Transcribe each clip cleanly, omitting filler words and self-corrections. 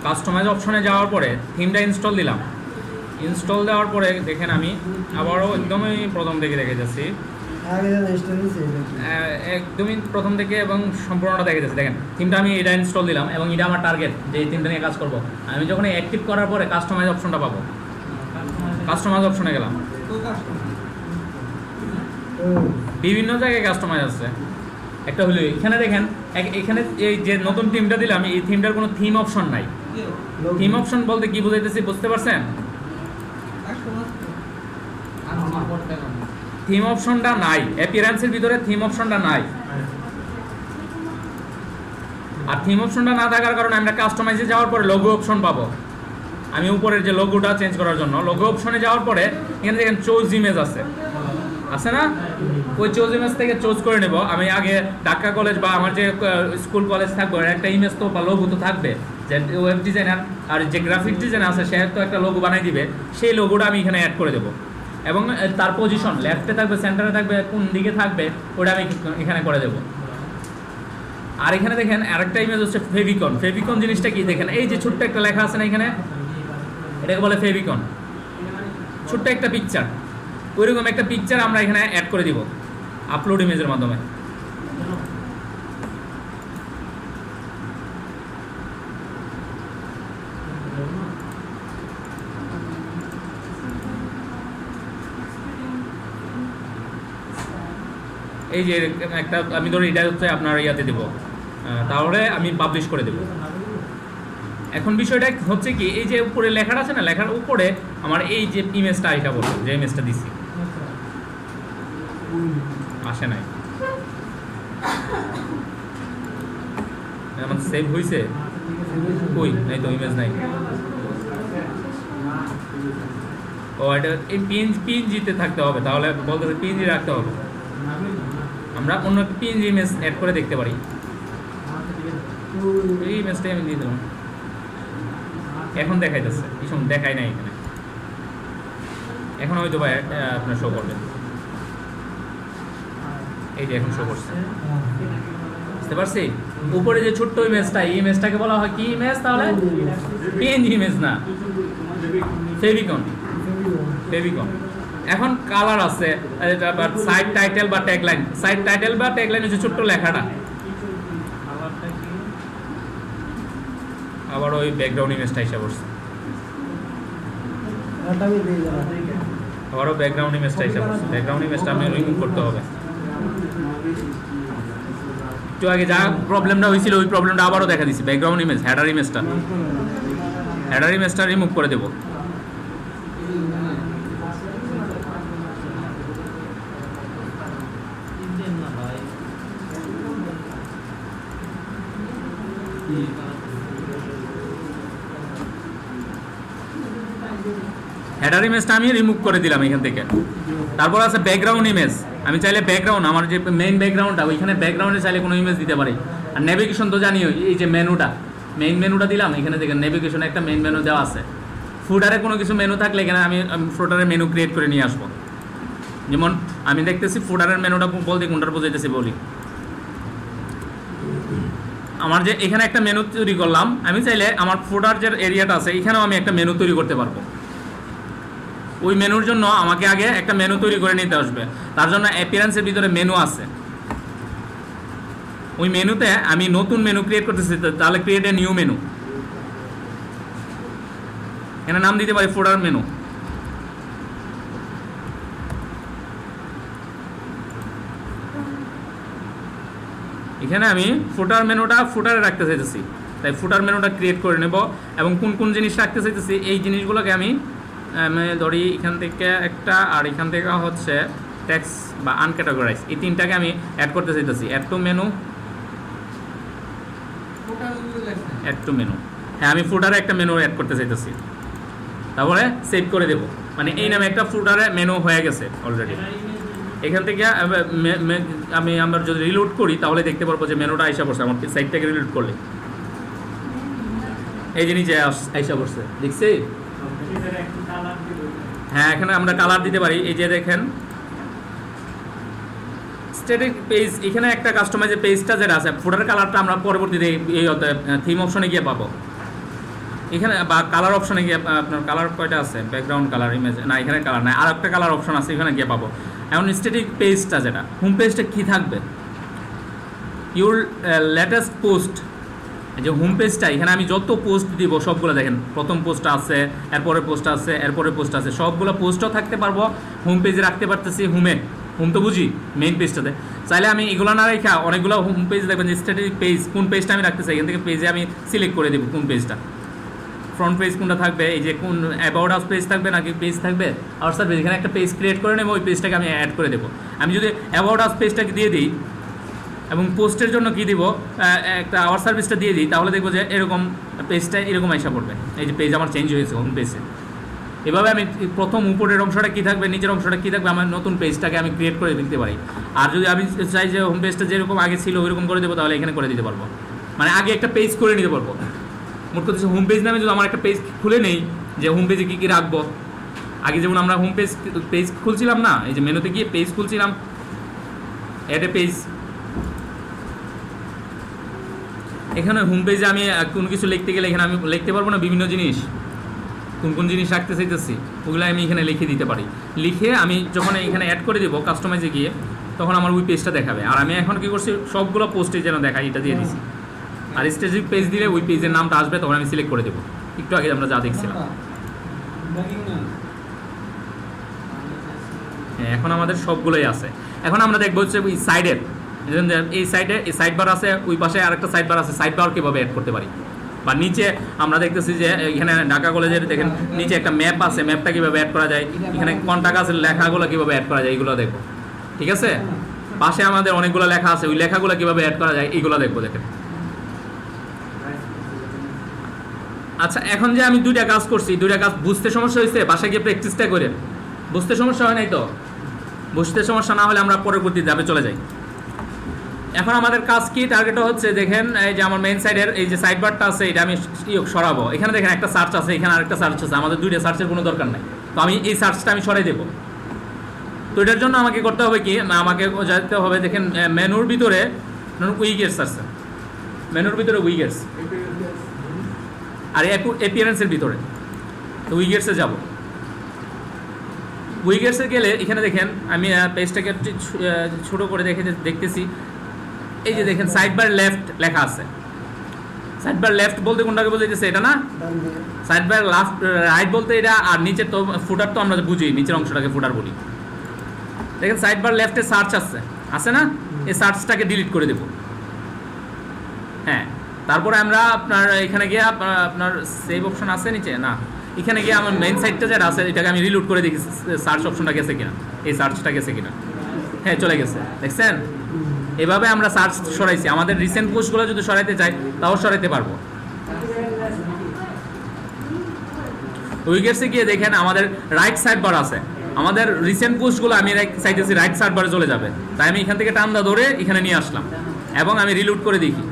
Customise অপশনে যাওয়ার পরে থিমটা ইনস্টল দিলাম। ইনস্টল দেওয়ার পরে দেখেন আমি আবারও একদমই প্রথম থেকে দেখে যাচ্ছি, একদমই প্রথম থেকে এবং সম্পূর্ণটা দেখে যাচ্ছে। দেখেন থিমটা আমি এটা ইনস্টল দিলাম এবং এটা আমার টার্গেট যে এই থিমটা নিয়ে কাজ করব। আমি যখন অ্যাক্টিভ করার পরে কাস্টমাইজ অপশনটা পাবো, কাস্টমাইজ অপশনে গেলাম, বিভিন্ন জায়গায় কাস্টমাইজ আছে। একটা হলো এখানে দেখেন, এখানে এই যে নতুন থিমটা দিলাম এই থিমটার কোনো থিম অপশন নাই। থিম অপশন বলতে কি বুঝাইতেছি বুঝতে পারছেন? থিম অপশনটা নাই, অ্যাপিয়ারেন্সের ভিতরে থিম অপশনটা নাই। আর থিম অপশনটা না থাকার কারণে আমরা কাস্টমাইজে যাওয়ার পরে লোগো অপশন পাবো। আমি উপরের যে লোগোটা চেঞ্জ করার জন্য লোগো অপশনে যাওয়ার পরে এখানে দেখেন চুজ ইমেজ আছে না, ওই চুজ ইমেজ থেকে চুজ করে নেব। আমি আগে ঢাকা কলেজ বা আমার যে স্কুল কলেজ থাকবে একটা ইমেজ তো বা লোগো তো থাকবে, যে ওয়েব ডিজাইনার আর যে গ্রাফিক ডিজাইনার আছে সে তো একটা লোগো বানাই দিবে, সেই লোগোটা আমি এখানে অ্যাড করে দেবো এবং তার পজিশন লেফটে থাকবে, সেন্টারে থাকবে, কোন দিকে থাকবে ওটা আমি এখানে করে দেবো। আর এখানে দেখেন আরেকটা ইমেজ হচ্ছে ফেভিকন। ফেভিকন জিনিসটা কি দেখেন, এই যে ছোট্ট একটা লেখা আছে না এখানে, এটাকে বলে ফেভিকন, ছোট্ট একটা পিকচার। ওইরকম একটা পিকচার আমরা এখানে অ্যাড করে দিব আপলোড ইমেজের মাধ্যমে। এই যে একটা আমি ধরো এটা হচ্ছে আপনার ইয়াতে দেবো, তাহলে আমি পাবলিশ করে দেবো। এখন বিষয়টা হচ্ছে কি, এই যে উপরে লেখাটা আছে না, লেখার উপরে আমার এই যে ইমেজটা এটা বলবো, যে ইমেজটা দিছি আসে নাই, আমার সেভ হয়েছে কই, নাই তো ইমেজ নাই। ও এটা এই পিএনজিতে থাকতে হবে, তাহলে বলতে পিএনজি রাখতে হবে। আমরা অন্য পিএনজি ইমেজ অ্যাড করে দেখতে পারি। এই ইমেজটাই আমি দিয়ে দেবো, এখন দেখাই যাচ্ছে, এই সময় দেখাই নাই এখানে, এখন হয়তো ভাই আপনার শো করবে। এই যে এখন শো করছে, বুঝতে পারছি? উপরে যে ছোট্ট ইমেজটা, এই ইমেজটাকে বলা হয় কি ইমেজ? তাহলে পিএনজি ইমেজ না, ফেভিকন। ফেভিকন। এখন কালার আছে, সাইড টাইটেল বা ট্যাগলাইন। সাইড টাইটেল বা ট্যাগলাইন হচ্ছে ছোট্ট লেখাটা। আবার ওই ব্যাকগ্রাউন্ড ইমেজটা এসে পড়ছে, আবারও ব্যাকগ্রাউন্ড ইমেজটা এসে পড়ছে। ব্যাকগ্রাউন্ড ইমেজটা আমি রিমুভ করতে হবে। একটু আগে যা প্রবলেমটা হয়েছিল ওই প্রবলেমটা আবারও দেখা দিচ্ছি। ব্যাকগ্রাউন্ড ইমেজ, হেডার ইমেজটা রিমুভ করে দেবো। হেডার ইমেজটা আমি রিমুভ করে দিলাম এখান থেকে। তারপর আছে ব্যাকগ্রাউন্ড ইমেজ। আমি চাইলে ব্যাকগ্রাউন্ড, আমার যে মেইন ব্যাকগ্রাউন্ডটা ওইখানে ব্যাকগ্রাউন্ডে চাইলে কোনো ইমেজ দিতে পারি। আর নেভিগেশন তো জানিও, এই যে মেনুটা, মেইন মেনুটা দিলাম এখানে দেখেন নেভিগেশনে একটা মেইন মেনু দেওয়া আছে। ফুটারে কোনো কিছু মেনু থাকলে এখানে আমি ফুটারের মেনু ক্রিয়েট করে নিয়ে আসবো। যেমন আমি দেখতেছি ফুটারের মেনুটা বলতে কোনটার বোঝাইতেছি বলি। আমার যে এখানে একটা মেনু তৈরি করলাম, আমি চাইলে আমার ফুটার যে এরিয়াটা আছে এখানেও আমি একটা মেনু তৈরি করতে পারবো। ওই মেনুর জন্য আমাকে আগে একটা মেনু তৈরি করে নিতে আসবে। তার জন্য অ্যাপিয়ারেন্সের ভিতরে মেনু আছে, ওই মেনুতে আমি নতুন মেনু ক্রিয়েট করতেছি। তাহলে ক্রিয়েট এ নিউ মেনু, এখানে নাম দিতে পারি ফুটার মেনু। এখানে আমি ফুটার মেনুটা ফুটারে রাখতে চাইতেছি, তাই ফুটার মেনুটা ক্রিয়েট করে নেব। এবং কোন কোন জিনিস রাখতে চাইতেছি এই জিনিসগুলোকে আমি ধরি এখান থেকে একটা, আর এখান থেকে হচ্ছে ট্যাক্স বা আনক্যাটাগরাইজ, এই তিনটাকে আমি অ্যাড করতে চাইতেছি। অ্যাড টু মেনু, হ্যাঁ আমি ফুটারে একটা মেনু অ্যাড করতে চাইতেছি। তারপরে সেভ করে দেব, মানে এই নামে একটা ফুটারে মেনু হয়ে গেছে অলরেডি। এখান থেকে আমরা যদি রিলোড করি তাহলে দেখতে পারবো যে মেনুটা আইসা পড়ছে। আমার সাইটটাকে রিলোড করলে এই জিনিস আইসা পড়ছে, দেখছি? হ্যাঁ, এখানে আমরা কালার দিতে পারি। এই যে দেখেন স্ট্যাটিক পেজ, এখানে একটা কাস্টমাইজের পেজটা যেটা আছে ফুটার কালারটা আমরা পরবর্তীতে এই থিম অপশনে গিয়ে পাবো। এখানে বা কালার অপশনে গিয়ে আপনার কালার কয়টা আছে, ব্যাকগ্রাউন্ড কালার, ইমেজ না, এখানে কালার নাই, আর একটা কালার অপশন আছে, এখানে গিয়ে পাবো। এখন স্ট্যাটিক পেজটা যেটা হোম পেজটা কী থাকবে, ইউর লেটেস্ট পোস্ট, যে হোম পেজটা এখানে আমি যত পোস্ট দিব সবগুলো দেখেন, প্রথম পোস্ট আছে, এরপরে পোস্ট আছে, এরপরে পোস্ট আছে, সবগুলো পোস্টও থাকতে পারবো, হোম পেজে রাখতে পারতেছি। হোম তো বুঝি মেইন পেজটাতে, চাইলে আমি এগুলো না রেখা অনেকগুলো হোম পেজ দেখবেন যে স্ট্যাটিক পেজ কোন পেজটা আমি রাখতে চাই, এখান থেকে পেজে আমি সিলেক্ট করে দেবো কোন পেজটা, ফ্রন্ট পেজ কোনটা থাকবে, এই যে কোন অ্যাবাউট আস পেজ থাকবে নাকি পেজ থাকবে আওয়ার পেজ, এখানে একটা পেজ ক্রিয়েট করে নেবো, ওই পেজটাকে আমি অ্যাড করে দেবো। আমি যদি অ্যাবাউট আস পেজটাকে দিয়ে দিই এবং পোস্টের জন্য কী দিব, একটা আওয়ার সার্ভিসটা দিয়ে দিই, তাহলে দেখবো যে এরকম পেজটা এরকম আইসা পড়বে, এই যে পেজ আমার চেঞ্জ হয়েছে হোম পেজে। এভাবে আমি প্রথম উপরের অংশটা কী থাকবে, নিচের অংশটা কী থাকবে, আমার নতুন পেজটাকে আমি ক্রিয়েট করে দিতে পারি। আর যদি আমি চাই যে হোম পেজটা যেরকম আগে ছিল ওইরকম করে দেবো, তাহলে এখানে করে দিতে পারবো, মানে আগে একটা পেজ করে নিতে পারবো। মোট কথা হোম পেজ নামে যদি আমার একটা পেজ খুলে নেই, যে হোম পেজে কী কী রাখবো, আগে যেমন আমরা হোম পেজ খুলছিলাম না, এই যে মেনুতে গিয়ে পেজ খুলছিলাম, অ্যাড এ পেজ, এখানে হোম পেজে আমি কোনো কিছু লিখতে গেলে এখানে আমি লিখতে পারবো না, বিভিন্ন জিনিস কোন কোন জিনিস রাখতে চাইতেছি ওগুলো আমি এখানে লিখে দিতে পারি। লিখে আমি যখন এখানে অ্যাড করে দেবো কাস্টমাইজে গিয়ে, তখন আমার ওই পেজটা দেখাবে। আর আমি এখন কী করছি, সবগুলো পোস্টে যেন দেখাই এটা দিয়ে দিছি। আর স্ট্যাটিক পেজ দিলে ওই পেজের নামটা আসবে, তখন আমি সিলেক্ট করে দেবো। একটু আগে আমরা যা দেখছিলাম, হ্যাঁ এখন আমাদের সবগুলোই আছে। এখন আমরা দেখবো হচ্ছে ওই সাইডের, এই সাইডে এই সাইড বার আছে, ওই পাশে আরেকটা সাইড বার আছে, সাইড বার কীভাবে অ্যাড করতে পারি। বা নিচে আমরা দেখতেছি যে এখানে ঢাকা কলেজের দেখেন নিচে একটা ম্যাপ আছে, ম্যাপটা কীভাবে অ্যাড করা যায়, এখানে কন্টাক্ট আছে, লেখাগুলো কীভাবে অ্যাড করা যায় এইগুলো দেখবো, ঠিক আছে। পাশে আমাদের অনেকগুলো লেখা আছে, ওই লেখাগুলো কীভাবে অ্যাড করা যায় এইগুলো দেখবো, দেখেন। আচ্ছা, এখন যে আমি দুইটা কাজ করছি, দুইটা কাজ বুঝতে সমস্যা হয়েছে, বাসায় গিয়ে প্র্যাকটিসটা করেন। বুঝতে সমস্যা হয় নাই তো? বুঝতে সমস্যা না হলে আমরা পরবর্তী ধাপে চলে যাই। এখন আমাদের কাজ কি, টার্গেটটা হচ্ছে দেখেন এই যে আমার মেইন সাইডের এই যে সাইড বারটা আছে, এটা আমি সরাবো। এখানে দেখেন একটা সার্চ আছে, এখানে আরেকটা সার্চ আছে, আমাদের দুইটা সার্চের কোনো দরকার নাই, তো আমি এই সার্চটা আমি সরাই দেবো। তো এটার জন্য আমাকে করতে হবে কি, আমাকে যেতে হবে দেখেন মেনুর ভিতরে উইগেটস আছে, মেনুর ভিতরে উইগেটস, আর অ্যাপিয়ারেন্সের ভিতরে, তো উইগেটসে যাব। উইগেটসে গেলে এখানে দেখেন আমি পেজটাকে একটু ছোটো করে দেখতেছি, এই যে দেখেন সাইড বার লেফট লেখা আছে। সাইড বার লেফট বলতে কোনটাকে বলতেছে, এটা না? সাইড বার রাইট বলতে এটা, আর নিচের তো ফুটার তো আমরা বুঝি, নিচের অংশটাকে ফুটার বলি। দেখেন সাইড বার লেফটে সার্চ আছে না, এই সার্চটাকে ডিলিট করে দেব। হ্যাঁ, তারপরে আমরা আপনার এখানে গিয়ে আপনার সেভ অপশন আছে নিচে না, এখানে গিয়ে আমার মেইন সাইটটা যেটা আছে এটাকে আমি রিলোড করে দেখি সার্চ অপশনটা গেছে কিনা, এই সার্চটা গেছে কিনা। হ্যাঁ, চলে গেছে, দেখছেন। এভাবে আমরা সার্চ সরাইছি। আমাদের রিসেন্ট পোস্টগুলো যদি সরাইতে চাই তাও সরাইতে পারবো। উইগেটসে গিয়ে দেখেন আমাদের রাইট সাইড বার আছে, আমাদের রিসেন্ট পোস্টগুলো আমি চাইতেছি রাইট সাইড বারে চলে যাবে, তাই আমি এখান থেকে টান্দা ধরে এখানে নিয়ে আসলাম এবং আমি রিলোড করে দেখি।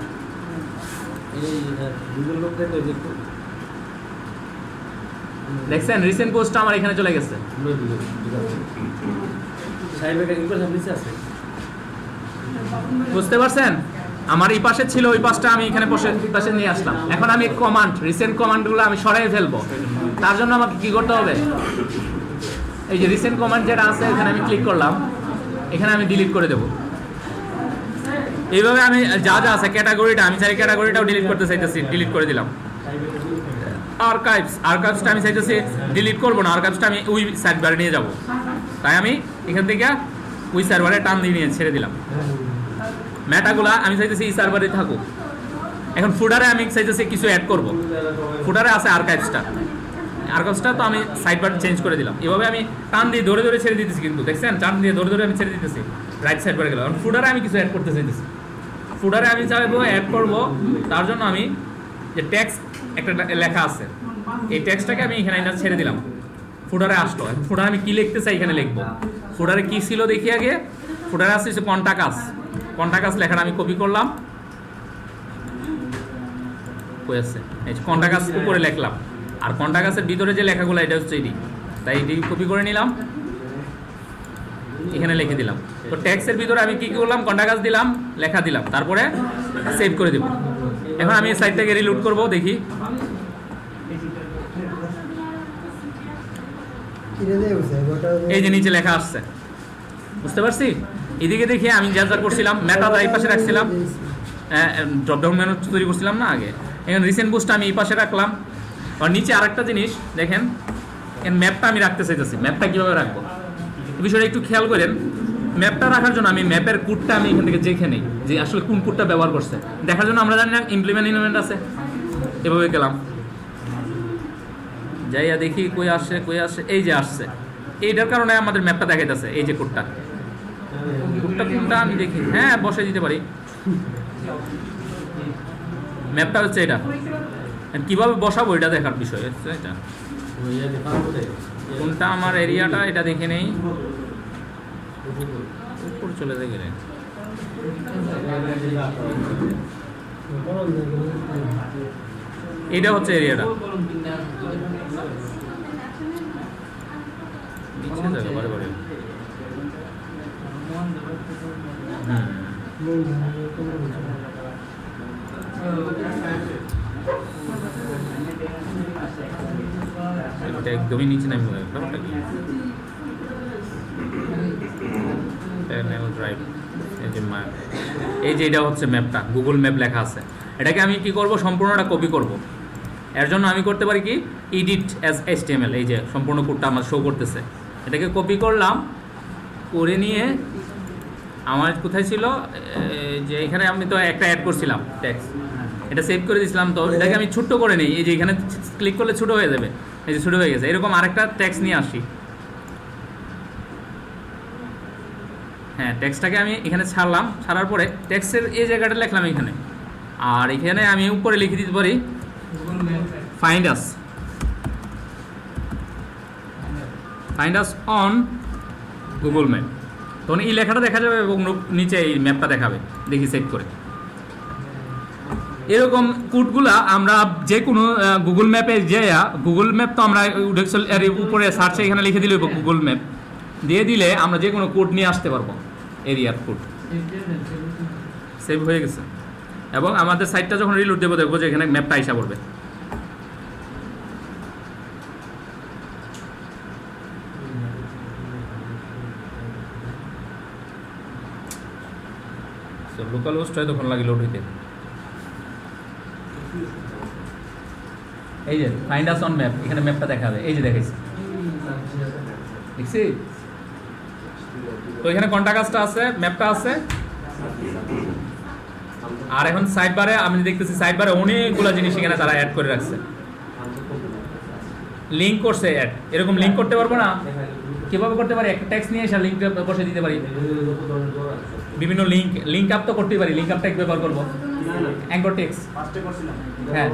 দেখছেন রিসেন্ট পোস্টটা আমার এখানে চলে গেছে। বুঝতে পারছেন? আমার এই পাশে ছিল, ওই পাশটা আমি এখানে পাশে নিয়ে আসলাম। এখন আমি কমান্ড, রিসেন্ট কমান্ডগুলো আমি সরাই ফেলবো। তার জন্য আমাকে কি করতে হবে, এই যে রিসেন্ট কমান্ড যেটা আছে এখানে আমি ক্লিক করলাম, এখানে আমি ডিলিট করে দেবো। এইভাবে আমি যা যা আছে ক্যাটাগরিটা, আমি চাই ক্যাটাগরিটাও ডিলিট করতে চাইতেছি, ডিলিট করে দিলাম। আর্কাইভসটা আমি চাইতেছি ডিলিট করবো না, আর্কাইভসটা আমি ওই সার্ভারে নিয়ে যাব, তাই আমি এখান থেকে ওই সার্ভারে টান দিয়ে নিয়ে ছেড়ে দিলাম। মেটাগুলা আমি চাইতেছি এই সার্ভারে থাকুক। এখন ফুডারে আমি চাইতেছি কিছু অ্যাড করব, ফুডারে আছে আর্কাইভসটা তো আমি সাইডবার চেঞ্জ করে দিলাম। এভাবে আমি টান দিয়ে ধরে ধরে ছেড়ে দিতেছি, কিন্তু দেখছেন টান দিয়ে ধরে ধরে আমি ছেড়ে দিতেছি, রাইট সাইডবারে গেলাম। কারণ ফুডারে আমি কিছু অ্যাড করতে চাইতেছি, ফুডারে আমি চাইবো অ্যাড করব। তার জন্য আমি যে টেক্সট একটা লেখা আছে, এই টেক্সটটাকে আমি এখানে ছেড়ে দিলাম, ফুডারে আসলো। ফুডারে আমি কি লিখতে চাই এখানে লিখবো। ফুডারে কি ছিল দেখি আগে, ফুডারে আসছে কন্টাকাস লেখাটা আমি কপি করলাম, এই কন্টাকাস উপরে লিখলাম, আর কন্টাকাসের ভিতরে যে লেখাগুলো এটা হচ্ছে এটি, তাই এটি কপি করে নিলাম, এখানে লিখে দিলাম। তো টেক্সটের ভিতরে আমি কি করলাম, কন্টাকাস দিলাম, লেখা দিলাম, তারপরে সেভ করে দেব। এখন আমি এই সাইটটাকে রিলোড করব, দেখি এই যে নিচে লেখা আসছে, বুঝতে পারছি? এদিকে দেখি আমি যা যা করছিলাম, মেটা এই পাশে রাখছিলাম, ড্রপডাউন মেনু তৈরি করছিলাম না আগে, এখানে রিসেন্ট বুস্টটা আমি এই পাশে রাখলাম। আর নিচে আরেকটা জিনিস দেখেন, ম্যাপটা আমি রাখতে চাইতেছি, ম্যাপটা কীভাবে রাখবো এই বিষয়টা একটু খেয়াল করেন। ম্যাপটা রাখার জন্য আমি ম্যাপের কোডটা আমি এখান থেকে দেখে নিই যে আসলে কোন কোডটা ব্যবহার করছে, দেখার জন্য আমরা জানি না ইমপ্লিমেন্ট আছে, এভাবে গেলাম, যাইয়া দেখি কই আসছে, এই যে আসছে, এইটার কারণে আমাদের ম্যাপটা দেখাইতেছে, এই যে কোডটা কোনটা আমি দেখি, হ্যাঁ বসাই দিতে পারি। ম্যাপটা হচ্ছে এটা, কিভাবে বসাবো এটা দেখার বিষয় হচ্ছে এটা, কোনটা আমার এরিয়াটা এটা দেখে নেই, উপর চলে গেলে এটা হচ্ছে এরিয়াটা, একদমই নিচে নামি ব্যাপারটা কি, ড্রাইভ, এই যে এটা হচ্ছে ম্যাপটা, গুগল ম্যাপ লেখা আছে। এটাকে আমি কি করব, সম্পূর্ণটা কপি করব। এর জন্য আমি করতে পারি কি, এডিট অ্যাজ HTML, এই যে সম্পূর্ণ কোডটা আমার শো করতেছে, এটাকে কপি করলাম, করে নিয়ে আমার কোথায় ছিল যে এখানে আমি তো একটা অ্যাড করছিলাম টেক্সট, এটা সেভ করে দিয়েছিলাম, তো এটাকে আমি ছোট্ট করে নিই, এই যে এখানে ক্লিক করলে ছোটো হয়ে যাবে, এই যে ছোটো হয়ে গেছে। এরকম আরেকটা টেক্সট নিয়ে আসি, হ্যাঁ টেক্সটটাকে আমি এখানে ছাড়লাম, ছাড়ার পরে টেক্সটের এই জায়গাটা লিখলাম এখানে, আর এখানে আমি উপরে লিখে দিতে পারি find us on Google map, তখন এই লেখাটা দেখা যাবে এবং নিচে এই ম্যাপটা দেখাবে, দেখি সেভ করে। এরকম কোডগুলা আমরা যে কোনো গুগল ম্যাপে গুগল ম্যাপ তো আমরা এর উপরে সার্চে এখানে লিখে দিলে গুগল ম্যাপ দিয়ে দিলে আমরা যে কোনো কোড নিয়ে আসতে পারবো, এরিয়ার কোড সেভ হয়ে গেছে। এবং আমাদের সাইটটা যখন রিলোড দেবো দেখবো যে এখানে ম্যাপটা আইসা পড়বে। লোকাল হোস্ট হয় তখন লাগে লোড হইতে। এই যে ফাইন্ড আস অন ম্যাপ, এখানে ম্যাপটা দেখাবে, এই যে দেখাইছি, দেখছি তো এখানে কন্টাক্টসটা আছে, ম্যাপটা আছে। আর এখন সাইড বারে আমি দেখতেছি, সাইড বারে অনেকগুলো জিনিস এখানে তারা অ্যাড করে রাখছে, লিঙ্ক করছে অ্যাড। এরকম লিঙ্ক করতে পারবো না, কিভাবে করতে পারি, একটা টেক্সট নিয়ে এসে লিঙ্কটা বসে দিতে পারি, বিভিন্ন লিঙ্ক আপ তো করতেই পারি, লিঙ্ক আপ টেক্সট ব্যবহার করবো, অ্যাঙ্কর টেক্সট, হ্যাঁ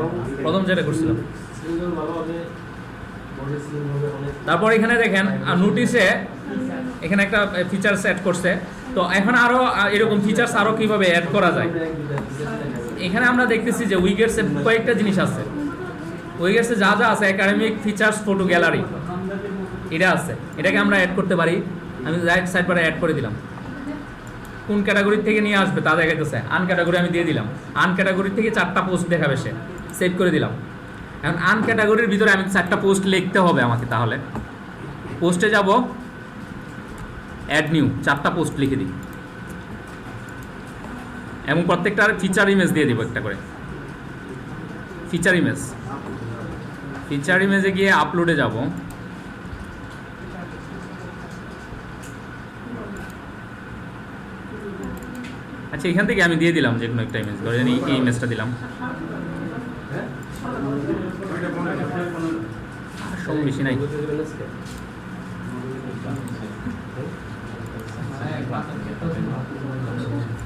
প্রথম যেটা করছিলাম। তারপর এখানে দেখেন নোটিশে এখানে একটা ফিচার্স অ্যাড করছে, তো এখন আরও এরকম ফিচার্স আরও কীভাবে অ্যাড করা যায়। এখানে আমরা দেখতেছি যে উইগেটসে কয়েকটা জিনিস আছে, উইগেটসে যা যা আছে, একাডেমিক ফিচার্স, ফটো গ্যালারি, এটা আছে, এটাকে আমরা অ্যাড করতে পারি। আমি রাইট সাইড পরে অ্যাড করে দিলাম, কোন ক্যাটাগরি থেকে নিয়ে আসবে তা দেখাইতেছে, আন ক্যাটাগরি আমি দিয়ে দিলাম, আন ক্যাটাগরি থেকে 4টা পোস্ট দেখাবে, সে সেভ করে দিলাম। এখন আন ক্যাটাগরির ভিতরে আমি 4টা পোস্ট লিখতে হবে আমাকে, তাহলে পোস্টে যাব, অ্যাড নিউ, 4টা পোস্ট লিখে দিই এবং প্রত্যেকটার ফিচার ইমেজ দিয়ে দিব একটা করে। ফিচার ইমেজে গিয়ে আপলোডে যাব, আচ্ছা এখান থেকে আমি দিয়ে দিলাম যে কোনো একটা ইমেজ, ধরে জানি এই ইমেজটা দিলাম, সব বেশি নাই,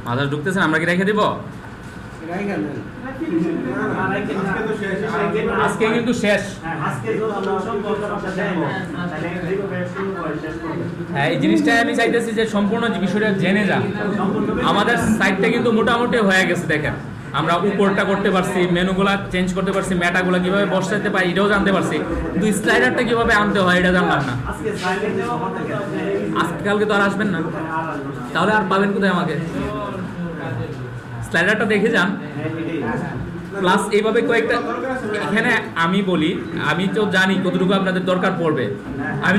মাথা ঢুকতেছে, আমরা কি রেখে দিব আজকে, কিন্তু শেষ। হ্যাঁ এই জিনিসটা আমি চাইতেছি যে সম্পূর্ণ বিষয়টা জেনে যান। আমাদের সাইটটা কিন্তু মোটামুটি হয়ে গেছে, দেখেন আমরা উপরটা করতে পারছি, মেনুগুলা চেঞ্জ করতে পারছি, মেটাগুলা কিভাবে বসাতে পারি এটাও জানতে পারছি, কিন্তু স্লাইডারটা কিভাবে আনতে হয় এটা জানলাম না। আজকে কালকে তো আর আসবেন না, তাহলে আর পাবেন কোথায় আমাকে? স্লাইডারটা দেখে যান। প্লাস এইভাবে কয়েকটা এখানে আমি বলি, আমি তো জানি কতটুকু আপনাদের দরকার পড়বে, আমি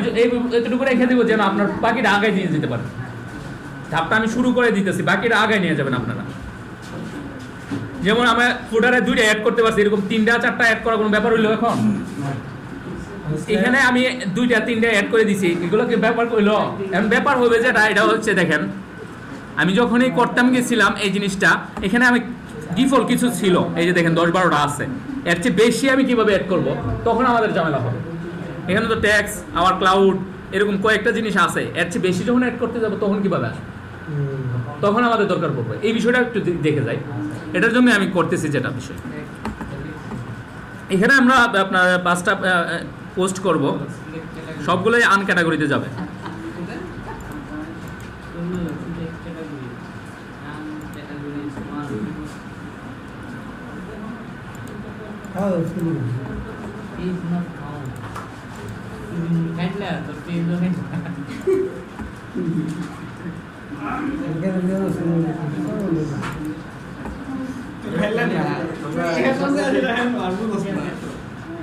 এতটুকু রেখে দেবো যেন আপনার বাকিটা আগায় নিয়ে যেতে পারেন। ধাপটা আমি শুরু করে দিতেছি, বাকিটা আগায় নিয়ে যাবেন আপনারা। যেমন আমরা ফুটারে 2টা অ্যাড করতে পারছি, এরকম 3টা 4টা অ্যাড করা কোনো ব্যাপার হইলো এখন? এখানে আমি 2টা 3টা অ্যাড করে দিছি, এগুলো কি ব্যাপার হইলো? এখন ব্যাপার হবে যেটা, এটা হচ্ছে দেখেন আমি যখনই করতাম গেছিলাম এই জিনিসটা, এখানে আমি ডিফল্ট কিছু ছিল, এই যে দেখেন 10-12টা আছে, এর চেয়ে বেশি আমি কিভাবে অ্যাড করব, তখন আমাদের ঝামেলা হবে। এখানে তো ট্যাক্স, আবার ক্লাউড, এরকম কয়েকটা জিনিস আছে, এর চেয়ে বেশি যখন অ্যাড করতে যাবো তখন কিভাবে আসবে, তখন আমাদের দরকার পড়বে। এই বিষয়টা একটু দেখে যাই, এটার জন্য আমি করতেছি যেটা বিষয়। এখানে আমরা আপনার 5টা পোস্ট করব, সবগুলোই আন ক্যাটাগরিতে যাবে।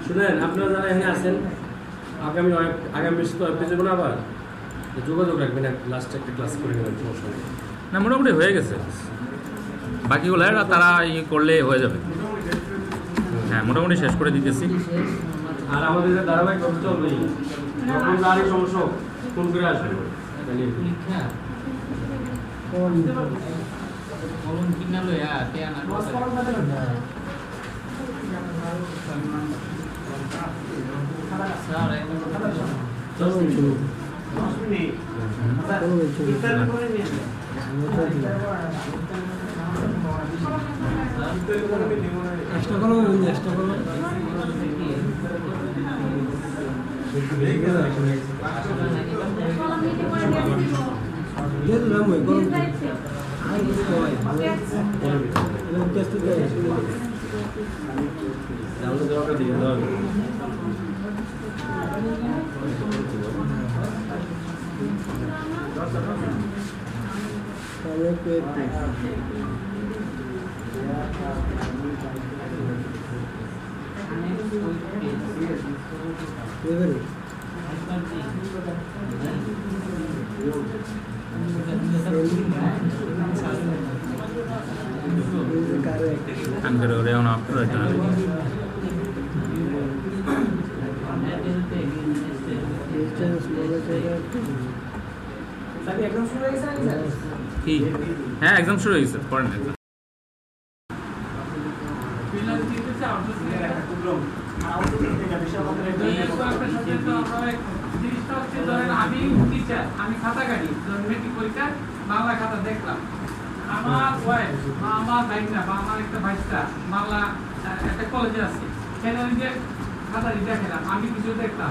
শুনেন, আপনারা যারা এখানে আছেন আগামী পেজে না আবার যোগাযোগ রাখবেন, লাস্টে একটা ক্লাস করে নেবেন। না মোটামুটি হয়ে গেছে, বাকিগুলো তারা ইয়ে করলে হয়ে যাবে। হ্যাঁ মোটামুটি শেষ করে দিতেছি। আর আমাদের ধারাবাহিক চলবেই, যখন যারই সমস্যা ফোন করে আসবেন। Anche ore una কি হ্যাঁ এক্সাম শুরু হয়ে গেছে, পড়েন এক্সাম। আমি খাতা কাটি, মেট্রিক পরীক্ষা বাংলা খাতা দেখলাম, আমার ওয়াইফ বা আমার ভাইটা বা আমার একটা ভাইটা বাংলা একটা কলেজে আছে, সেখানে যে খাতাটি দেখলাম, আমি কিছু দেখলাম,